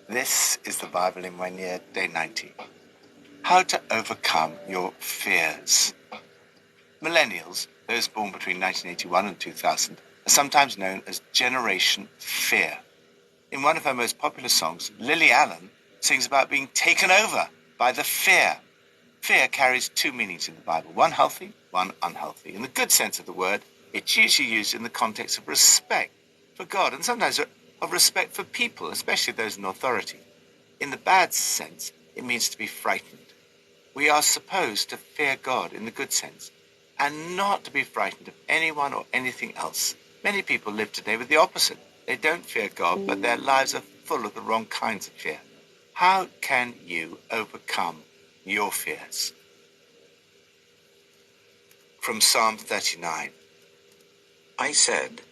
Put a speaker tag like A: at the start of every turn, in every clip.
A: This is the Bible in 1 year, day 90. How to overcome your fears. Millennials, those born between 1981 and 2000, are sometimes known as Generation Fear. In one of her most popular songs, Lily Allen sings about being taken over by the fear. Fear carries two meanings in the Bible, one healthy, one unhealthy. In the good sense of the word, it's usually used in the context of respect for God and sometimes of respect for people, especially those in authority. In the bad sense, it means to be frightened. We are supposed to fear God in the good sense and not to be frightened of anyone or anything else. Many people live today with the opposite. They don't fear God, but their lives are full of the wrong kinds of fear. How can you overcome your fears? From Psalm 39.
B: I said,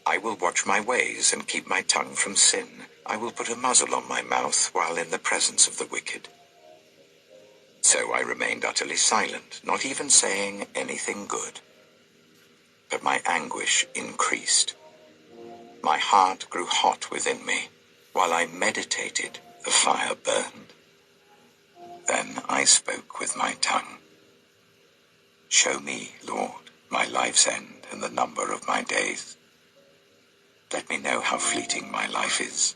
B: I will watch my ways and keep my tongue from sin. I will put a muzzle on my mouth while in the presence of the wicked. So I remained utterly silent, not even saying anything good. But my anguish increased. My heart grew hot within me. While I meditated, the fire burned. Then I spoke with my tongue. Show me, Lord, my life's end and the number of my days. Let me know how fleeting my life is.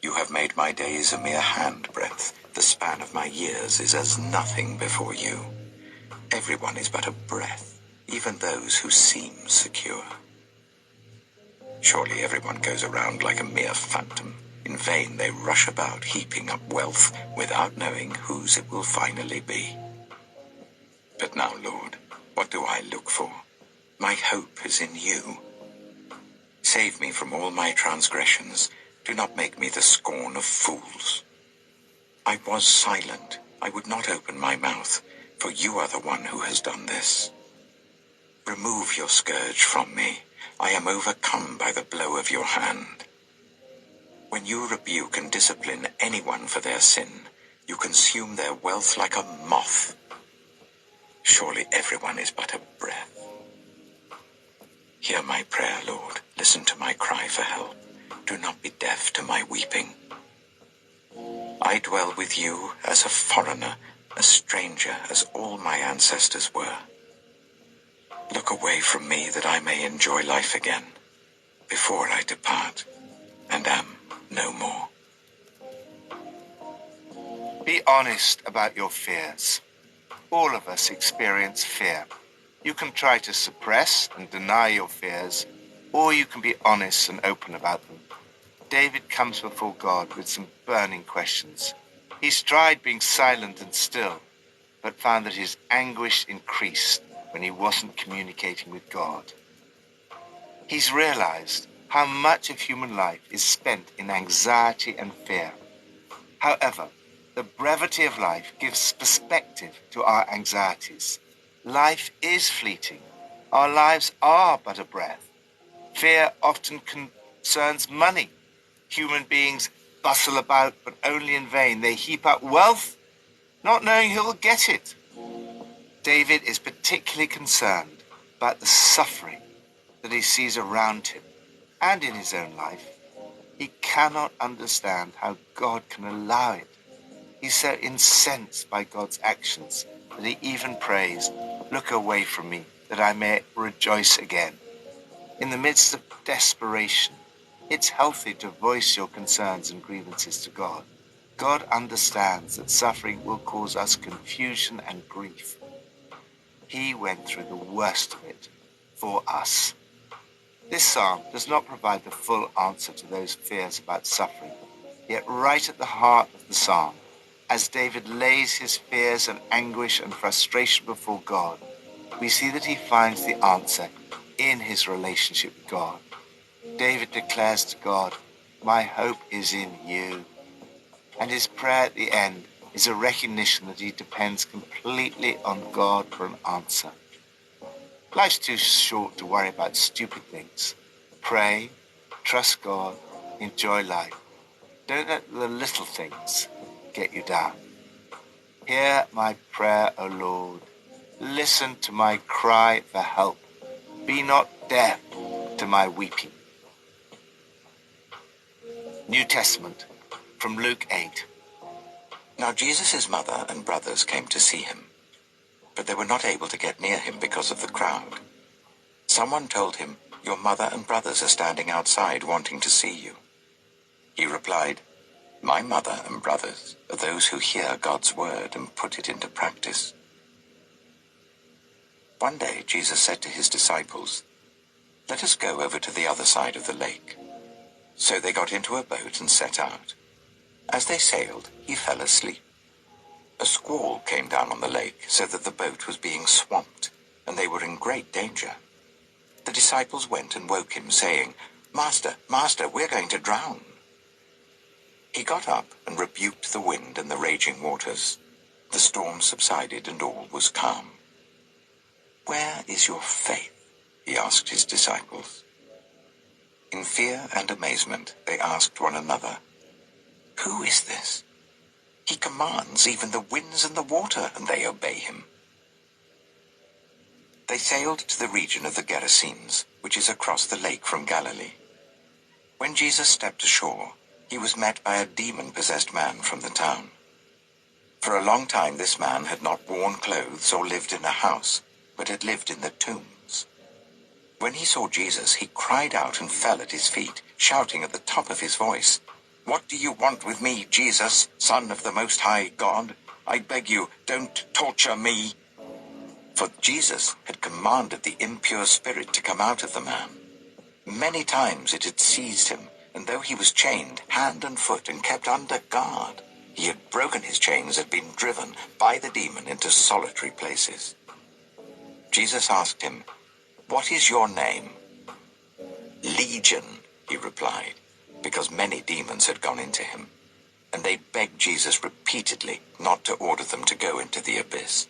B: You have made my days a mere handbreadth. The span of my years is as nothing before you. Everyone is but a breath, even those who seem secure. Surely everyone goes around like a mere phantom. In vain they rush about, heaping up wealth without knowing whose it will finally be. But now, Lord, what do I look for? My hope is in you. Save me from all my transgressions. Do not make me the scorn of fools. I was silent. I would not open my mouth, for you are the one who has done this. Remove your scourge from me. I am overcome by the blow of your hand. When you rebuke and discipline anyone for their sin, you consume their wealth like a moth. Surely everyone is but a breath. Hear my prayer, Lord. Listen to my cry for help. Do not be deaf to my weeping. I dwell with you as a foreigner, a stranger, as all my ancestors were. Look away from me that I may enjoy life again, before I depart and am no more.
A: Be honest about your fears. All of us experience fear. You can try to suppress and deny your fears, or you can be honest and open about them. David comes before God with some burning questions. He's tried being silent and still, but found that his anguish increased when he wasn't communicating with God. He's realized how much of human life is spent in anxiety and fear. However, the brevity of life gives perspective to our anxieties. Life is fleeting. Our lives are but a breath. Fear often concerns money. Human beings bustle about, but only in vain. They heap up wealth, not knowing who will get it. David is particularly concerned about the suffering that he sees around him and in his own life. He cannot understand how God can allow it. He's so incensed by God's actions that he even prays, "Look away from me, that I may rejoice again." In the midst of desperation, it's healthy to voice your concerns and grievances to God. God understands that suffering will cause us confusion and grief. He went through the worst of it for us. This psalm does not provide the full answer to those fears about suffering, yet right at the heart of the psalm, as David lays his fears and anguish and frustration before God, we see that he finds the answer in his relationship with God. David declares to God, "My hope is in you." And his prayer at the end is a recognition that he depends completely on God for an answer. Life's too short to worry about stupid things. Pray, trust God, enjoy life. Don't let the little things get you down. Hear my prayer, O Lord. Listen to my cry for help. Be not deaf to my weeping. New Testament, from Luke 8.
B: Now Jesus' mother and brothers came to see him, but they were not able to get near him because of the crowd. Someone told him, "Your mother and brothers are standing outside wanting to see you." He replied, "My mother and brothers are those who hear God's word and put it into practice." One day Jesus said to his disciples, "Let us go over to the other side of the lake." So they got into a boat and set out. As they sailed, he fell asleep. A squall came down on the lake so that the boat was being swamped, and they were in great danger. The disciples went and woke him, saying, "Master, Master, we're going to drown." He got up and rebuked the wind and the raging waters. The storm subsided and all was calm. "Where is your faith?" he asked his disciples. In fear and amazement, they asked one another, "Who is this? He commands even the winds and the water, and they obey him." They sailed to the region of the Gerasenes, which is across the lake from Galilee. When Jesus stepped ashore, he was met by a demon-possessed man from the town. For a long time this man had not worn clothes or lived in a house, but had lived in the tombs. When he saw Jesus, he cried out and fell at his feet, shouting at the top of his voice, "What do you want with me, Jesus, Son of the Most High God? I beg you, don't torture me." For Jesus had commanded the impure spirit to come out of the man. Many times it had seized him, and though he was chained hand and foot and kept under guard, he had broken his chains and been driven by the demon into solitary places. Jesus asked him, "What is your name?" "Legion," he replied, because many demons had gone into him, and they begged Jesus repeatedly not to order them to go into the abyss.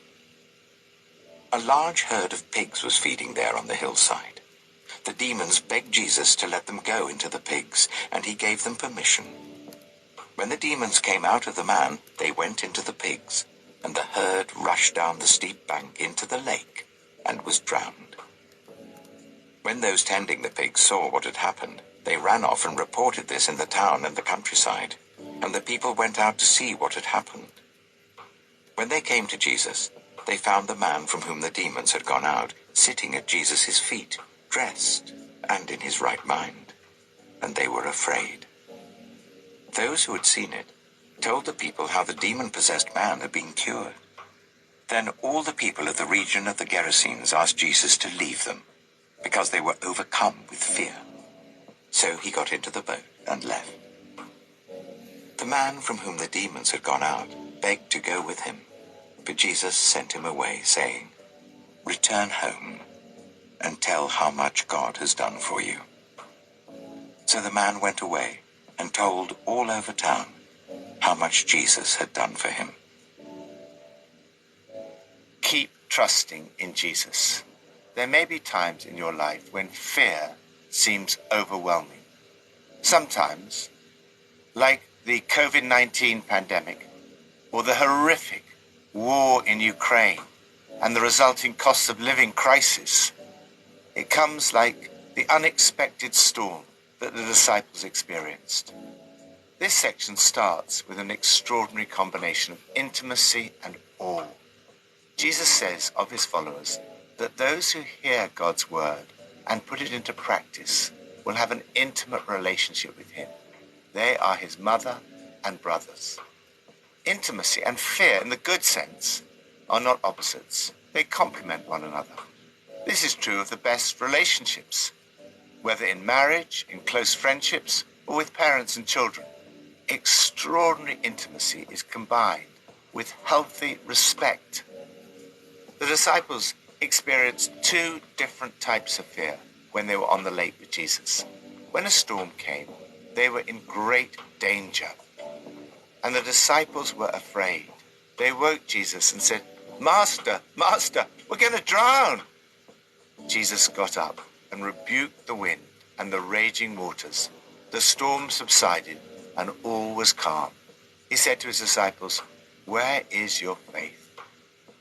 B: A large herd of pigs was feeding there on the hillside. The demons begged Jesus to let them go into the pigs, and he gave them permission. When the demons came out of the man, they went into the pigs, and the herd rushed down the steep bank into the lake and was drowned. When those tending the pigs saw what had happened, they ran off and reported this in the town and the countryside, and the people went out to see what had happened. When they came to Jesus, they found the man from whom the demons had gone out sitting at Jesus' feet, dressed and in his right mind, and they were afraid. Those who had seen it told the people how the demon-possessed man had been cured. Then all the people of the region of the Gerasenes asked Jesus to leave them, because they were overcome with fear. So he got into the boat and left. The man from whom the demons had gone out begged to go with him, but Jesus sent him away, saying, "Return home and tell how much God has done for you." So the man went away and told all over town how much Jesus had done for him.
A: Keep trusting in Jesus. There may be times in your life when fear seems overwhelming. Sometimes, like the COVID-19 pandemic or the horrific war in Ukraine and the resulting cost of living crisis, it comes like the unexpected storm that the disciples experienced. This section starts with an extraordinary combination of intimacy and awe. Jesus says of his followers that those who hear God's word and put it into practice will have an intimate relationship with him. They are his mother and brothers. Intimacy and fear, in the good sense, are not opposites. They complement one another. This is true of the best relationships, whether in marriage, in close friendships, or with parents and children. Extraordinary intimacy is combined with healthy respect. The disciples experienced two different types of fear when they were on the lake with Jesus. When a storm came, they were in great danger, and the disciples were afraid. They woke Jesus and said, "Master, Master, we're going to drown." Jesus got up and rebuked the wind and the raging waters. The storm subsided and all was calm. He said to his disciples, "Where is your faith?"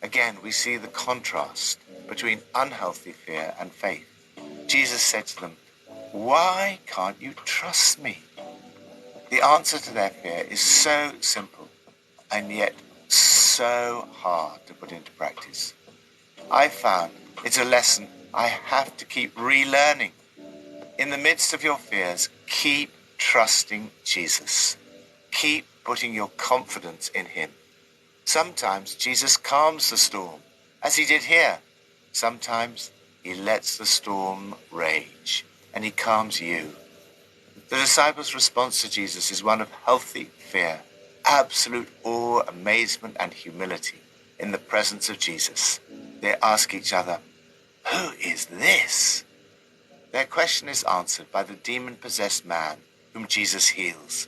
A: Again, we see the contrast between unhealthy fear and faith. Jesus said to them, "Why can't you trust me?" The answer to their fear is so simple and yet so hard to put into practice. I found it's a lesson I have to keep relearning. In the midst of your fears, keep trusting Jesus. Keep putting your confidence in him. Sometimes Jesus calms the storm, as he did here. Sometimes he lets the storm rage, and he calms you. The disciples' response to Jesus is one of healthy fear, absolute awe, amazement, and humility in the presence of Jesus. They ask each other, "Who is this?" Their question is answered by the demon-possessed man whom Jesus heals.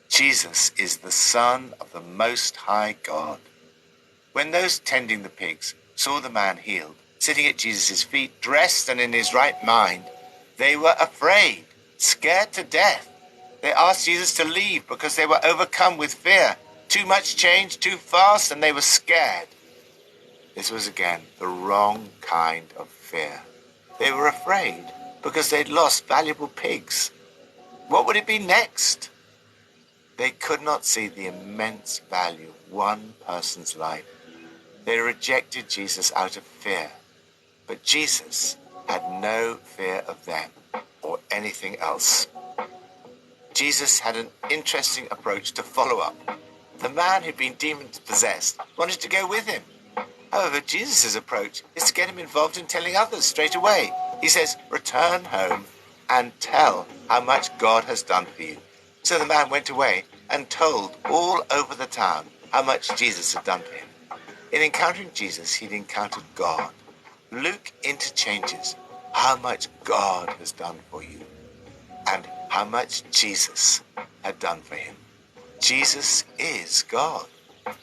A: Jesus is the Son of the Most High God. When those tending the pigs saw the man healed, sitting at Jesus' feet, dressed and in his right mind, they were afraid, scared to death. They asked Jesus to leave because they were overcome with fear. Too much change, too fast, and they were scared. This was again the wrong kind of fear. They were afraid because they'd lost valuable pigs. What would it be next? They could not see the immense value of one person's life. They rejected Jesus out of fear, but Jesus had no fear of them or anything else. Jesus had an interesting approach to follow up. The man who'd been demon-possessed wanted to go with him. However, Jesus' approach is to get him involved in telling others straight away. He says, "Return home and tell how much God has done for you." So the man went away and told all over the town how much Jesus had done for him. In encountering Jesus, he'd encountered God. Luke interchanges how much God has done for you and how much Jesus had done for him. Jesus is God.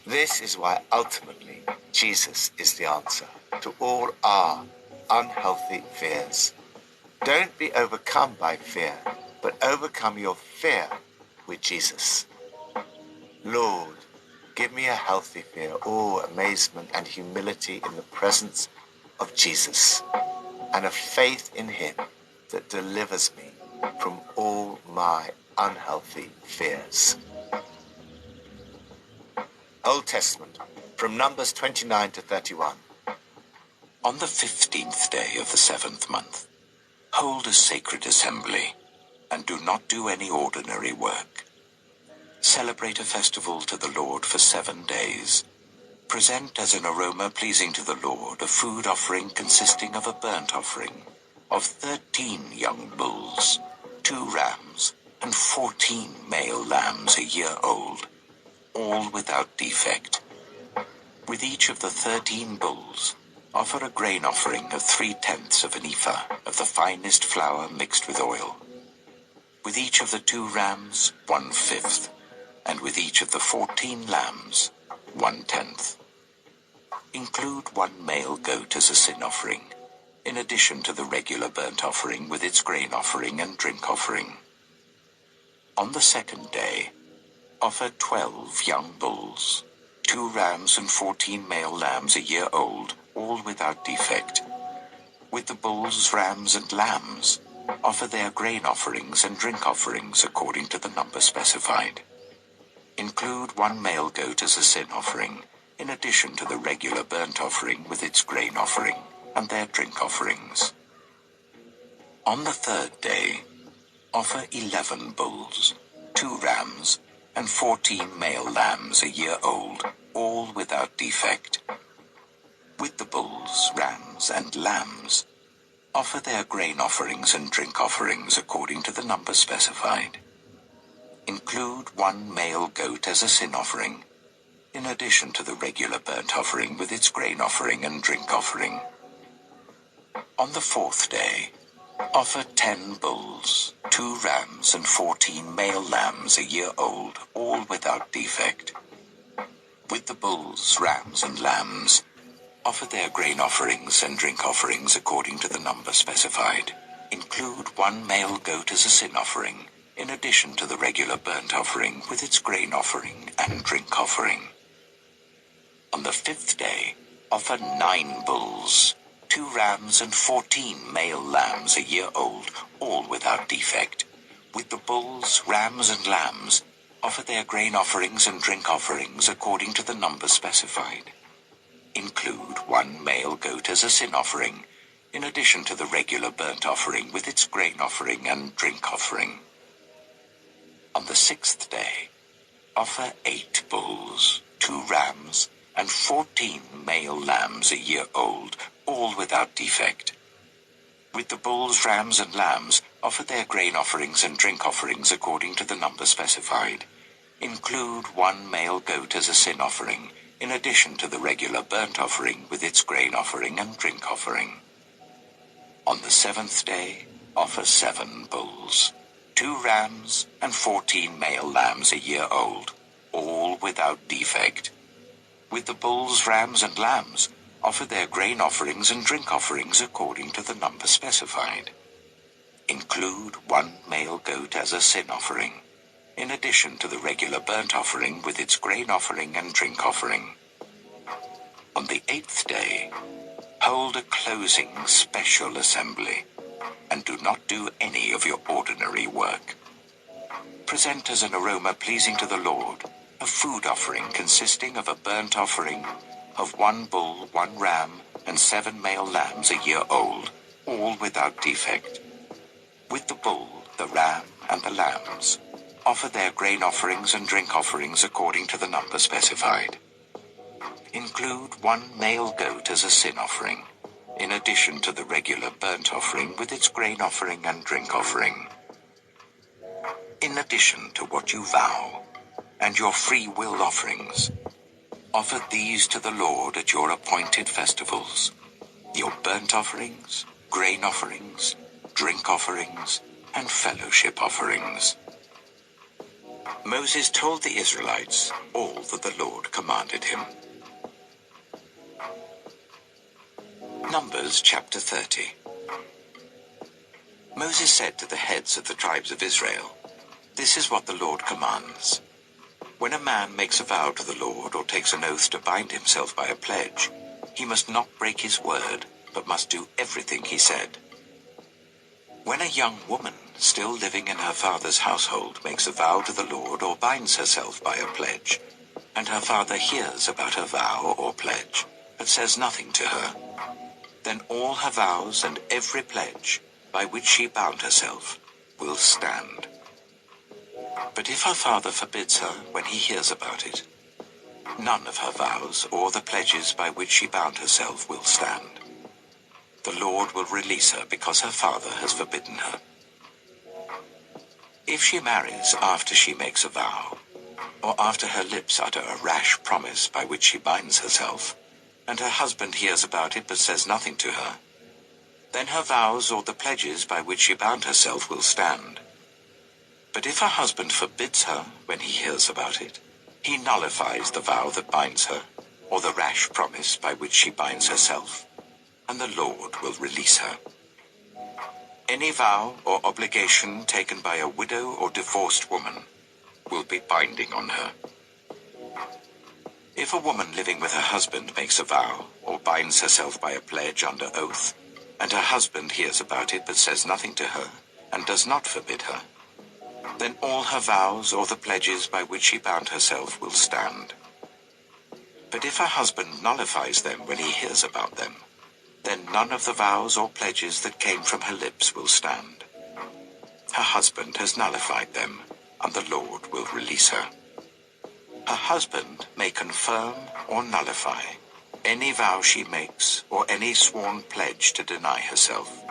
A: This is why ultimately Jesus is the answer to all our unhealthy fears. Don't be overcome by fear, but overcome your fear with Jesus. Lord, give me a healthy fear, awe, amazement, and humility in the presence of Jesus, and a faith in him that delivers me from all my unhealthy fears. Old Testament, from Numbers 29 to 31.
B: On the 15th day of the 7th month, hold a sacred assembly, and do not do any ordinary work. Celebrate a festival to the Lord for 7 days. Present as an aroma pleasing to the Lord a food offering consisting of a burnt offering of 13 young bulls, 2 rams, and 14 male lambs a year old, all without defect. With each of the 13 bulls, offer a grain offering of 3/10 of an ephah of the finest flour mixed with oil. With each of the 2 rams, 1/5, and with each of the 14 lambs, 1/10. Include 1 male goat as a sin offering, in addition to the regular burnt offering with its grain offering and drink offering. On the 2nd day, offer 12 young bulls, 2 rams and 14 male lambs a year old, all without defect. With the bulls, rams, and lambs, offer their grain offerings and drink offerings according to the number specified. Include 1 male goat as a sin offering, in addition to the regular burnt offering with its grain offering and their drink offerings. On the 3rd day, offer 11 bulls, 2 rams, and 14 male lambs a year old, all without defect. With the bulls, rams, and lambs, offer their grain offerings and drink offerings according to the number specified. Include 1 male goat as a sin offering, in addition to the regular burnt offering with its grain offering and drink offering. On the 4th day, offer 10 bulls, 2 rams, and 14 male lambs a year old, all without defect. With the bulls, rams, and lambs, offer their grain offerings and drink offerings according to the number specified. Include 1 male goat as a sin offering, in addition to the regular burnt offering with its grain offering and drink offering. On the 5th day, offer 9 bulls, 2 rams and 14 male lambs a year old, all without defect. With the bulls, rams, and lambs, offer their grain offerings and drink offerings according to the number specified. Include 1 male goat as a sin offering, in addition to the regular burnt offering with its grain offering and drink offering. On the 6th day, offer 8 bulls, 2 rams, and 14 male lambs a year old, all without defect. With the bulls, rams, and lambs, offer their grain offerings and drink offerings according to the number specified. Include 1 male goat as a sin offering, in addition to the regular burnt offering with its grain offering and drink offering. On the 7th day, offer 7 bulls, 2 rams, and 14 male lambs a year old, all without defect. With the bulls, rams, and lambs, offer their grain offerings and drink offerings according to the number specified. Include 1 male goat as a sin offering, in addition to the regular burnt offering with its grain offering and drink offering. On the 8th day, hold a closing special assembly, and do not do any of your ordinary work. Present as an aroma pleasing to the Lord a food offering consisting of a burnt offering of 1 bull, 1 ram, and 7 male lambs a year old, all without defect. With the bull, the ram, and the lambs, offer their grain offerings and drink offerings according to the number specified. Include 1 male goat as a sin offering, in addition to the regular burnt offering with its grain offering and drink offering. In addition to what you vow, and your free will offerings, offer these to the Lord at your appointed festivals: your burnt offerings, grain offerings, drink offerings, and fellowship offerings. Moses told the Israelites all that the Lord commanded him. Numbers chapter 30. Moses said to the heads of the tribes of Israel, "This is what the Lord commands. When a man makes a vow to the Lord or takes an oath to bind himself by a pledge, he must not break his word, but must do everything he said. When a young woman, still living in her father's household, makes a vow to the Lord or binds herself by a pledge, and her father hears about her vow or pledge, but says nothing to her, then all her vows and every pledge by which she bound herself will stand. But if her father forbids her when he hears about it, none of her vows or the pledges by which she bound herself will stand. The Lord will release her because her father has forbidden her. If she marries after she makes a vow, or after her lips utter a rash promise by which she binds herself, and her husband hears about it but says nothing to her, then her vows or the pledges by which she bound herself will stand. But if her husband forbids her when he hears about it, he nullifies the vow that binds her, or the rash promise by which she binds herself, and the Lord will release her. Any vow or obligation taken by a widow or divorced woman will be binding on her. If a woman living with her husband makes a vow or binds herself by a pledge under oath, and her husband hears about it but says nothing to her and does not forbid her, then all her vows or the pledges by which she bound herself will stand. But if her husband nullifies them when he hears about them, then none of the vows or pledges that came from her lips will stand. Her husband has nullified them, and the Lord will release her. Her husband may confirm or nullify any vow she makes or any sworn pledge to deny herself.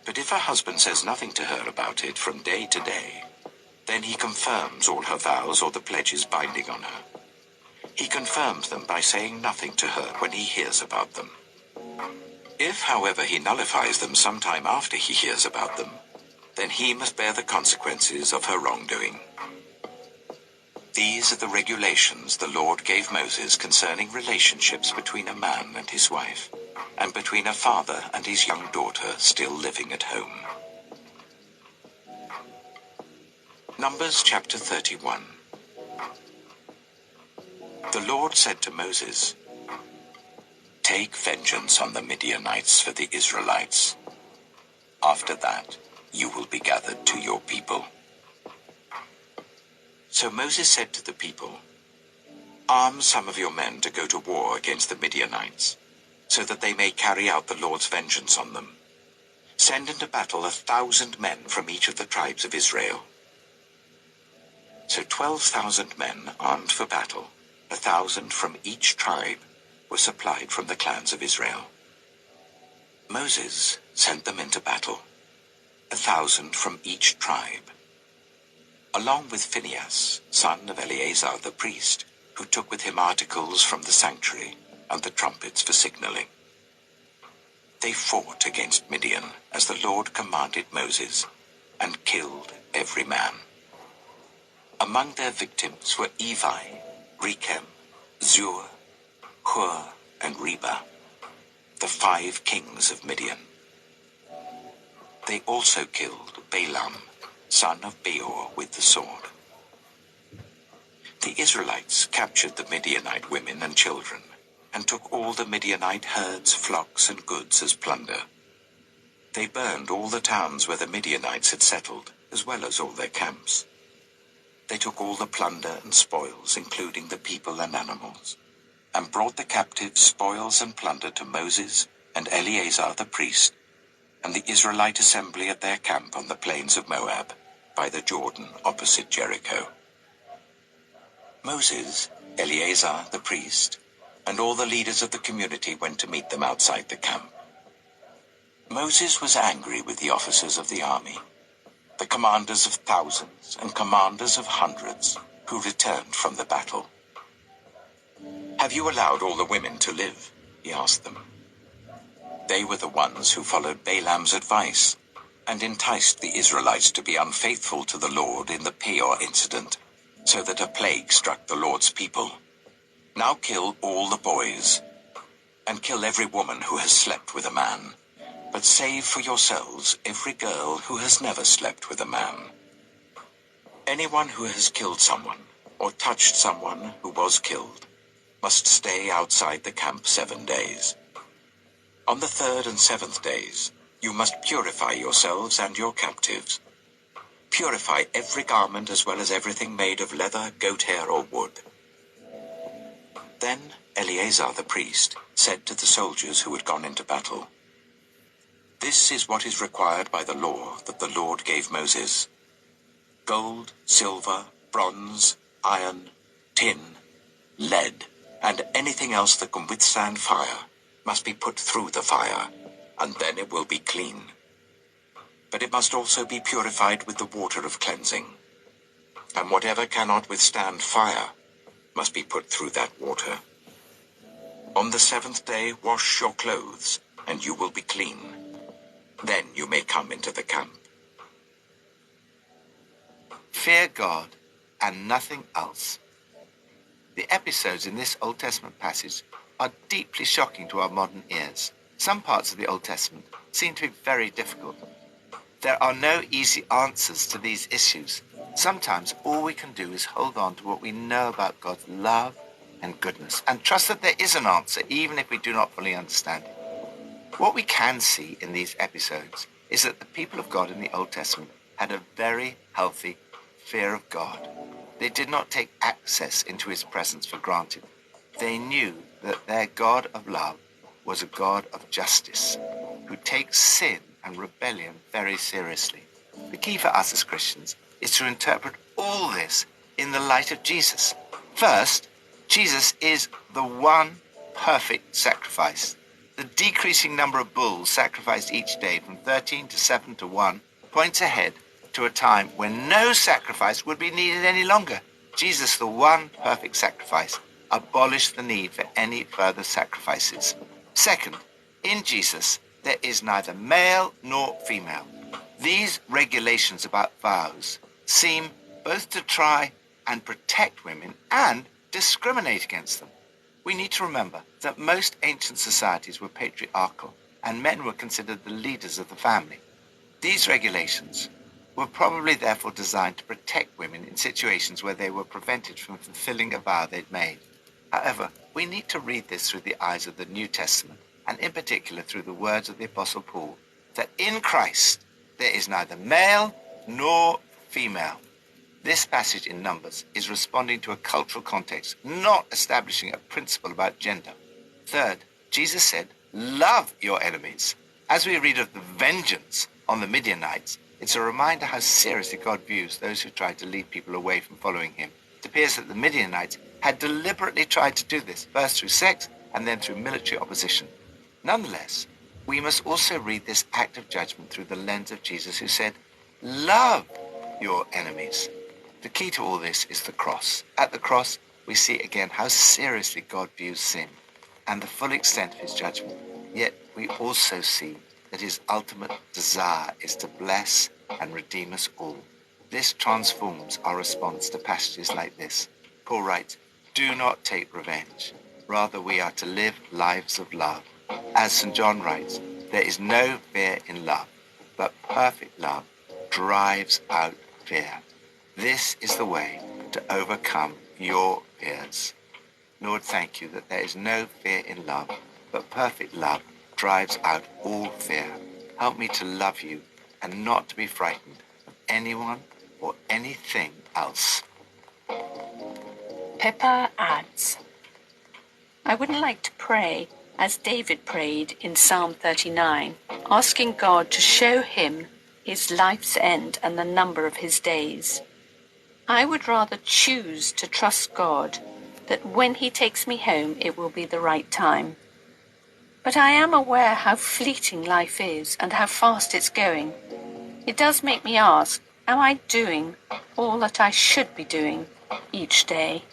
B: But if her husband says nothing to her about it from day to day, then he confirms all her vows or the pledges binding on her. He confirms them by saying nothing to her when he hears about them. If, however, he nullifies them sometime after he hears about them, then he must bear the consequences of her wrongdoing. These are the regulations the Lord gave Moses concerning relationships between a man and his wife, and between a father and his young daughter still living at home. Numbers chapter 31. The Lord said to Moses, Take vengeance on the Midianites for the Israelites. After that, you will be gathered to your people." So Moses said to the people, "Arm some of your men to go to war against the Midianites, so that they may carry out the Lord's vengeance on them. Send into battle 1,000 men from each of the tribes of Israel." So 12,000 men armed for battle, 1,000 from each tribe, were supplied from the clans of Israel. Moses sent them into battle, 1,000 from each tribe, along with Phinehas, son of Eleazar the priest, who took with him articles from the sanctuary and the trumpets for signaling. They fought against Midian as the Lord commanded Moses, and killed every man. Among their victims were Evi, Rechem, Zur, Hur, and Reba, the 5 kings of Midian. They also killed Balaam, son of Beor, with the sword. The Israelites captured the Midianite women and children, and took all the Midianite herds, flocks, and goods as plunder. They burned all the towns where the Midianites had settled, as well as all their camps. They took all the plunder and spoils, including the people and animals, and brought the captives, spoils, and plunder to Moses and Eleazar the priest, and the Israelite assembly at their camp on the plains of Moab, by the Jordan opposite Jericho. Moses, Eleazar the priest, and all the leaders of the community went to meet them outside the camp. Moses was angry with the officers of the army, the commanders of thousands and commanders of hundreds, who returned from the battle. "Have you allowed all the women to live?" he asked them. They were the ones who followed Balaam's advice and enticed the Israelites to be unfaithful to the Lord in the Peor incident, so that a plague struck the Lord's people. Now kill all the boys, and kill every woman who has slept with a man, but save for yourselves every girl who has never slept with a man. Anyone who has killed someone or touched someone who was killed must stay outside the camp 7 days. On the 3rd and 7th days, you must purify yourselves and your captives. Purify every garment as well as everything made of leather, goat hair, or wood. Then Eleazar the priest said to the soldiers who had gone into battle, "This is what is required by the law that the Lord gave Moses. Gold, silver, bronze, iron, tin, lead, and anything else that can withstand fire must be put through the fire, and then it will be clean. But it must also be purified with the water of cleansing, and whatever cannot withstand fire must be put through that water. On the 7th day, wash your clothes, and you will be clean. Then you may come into the camp."
A: Fear God and nothing else. The episodes in this Old Testament passage are deeply shocking to our modern ears. Some parts of the Old Testament seem to be very difficult. There are no easy answers to these issues. Sometimes all we can do is hold on to what we know about God's love and goodness, and trust that there is an answer, even if we do not fully understand it. What we can see in these episodes is that the people of God in the Old Testament had a very healthy fear of God. They did not take access into his presence for granted. They knew that their God of love was a God of justice, who takes sin and rebellion very seriously. The key for us as Christians is to interpret all this in the light of Jesus. First, Jesus is the one perfect sacrifice. The decreasing number of bulls sacrificed each day from 13 to 7 to 1 points ahead to a time when no sacrifice would be needed any longer. Jesus, the one perfect sacrifice, abolished the need for any further sacrifices. Second, in Jesus, there is neither male nor female. These regulations about vows seem both to try and protect women and discriminate against them. We need to remember that most ancient societies were patriarchal, and men were considered the leaders of the family. These regulations were probably therefore designed to protect women in situations where they were prevented from fulfilling a vow they'd made. However, we need to read this through the eyes of the New Testament, and in particular through the words of the Apostle Paul, that in Christ there is neither male nor female. This passage in Numbers is responding to a cultural context, not establishing a principle about gender. Third, Jesus said, love your enemies. As we read of the vengeance on the Midianites, it's a reminder how seriously God views those who try to lead people away from following him. It appears that the Midianites had deliberately tried to do this, first through sex and then through military opposition. Nonetheless, we must also read this act of judgment through the lens of Jesus, who said, love your enemies. The key to all this is the cross. At the cross, we see again how seriously God views sin and the full extent of his judgment. Yet we also see that his ultimate desire is to bless and redeem us all. This transforms our response to passages like this. Paul writes, do not take revenge. Rather, we are to live lives of love. As St. John writes, there is no fear in love, but perfect love drives out fear. This is the way to overcome your fears. Lord, thank you that there is no fear in love, but perfect love drives out all fear. Help me to love you and not to be frightened of anyone or anything else.
C: Pippa adds, I would like to pray as David prayed in Psalm 39, asking God to show him his life's end and the number of his days. I would rather choose to trust God that when he takes me home, it will be the right time. But I am aware how fleeting life is and how fast it's going. It does make me ask, am I doing all that I should be doing each day?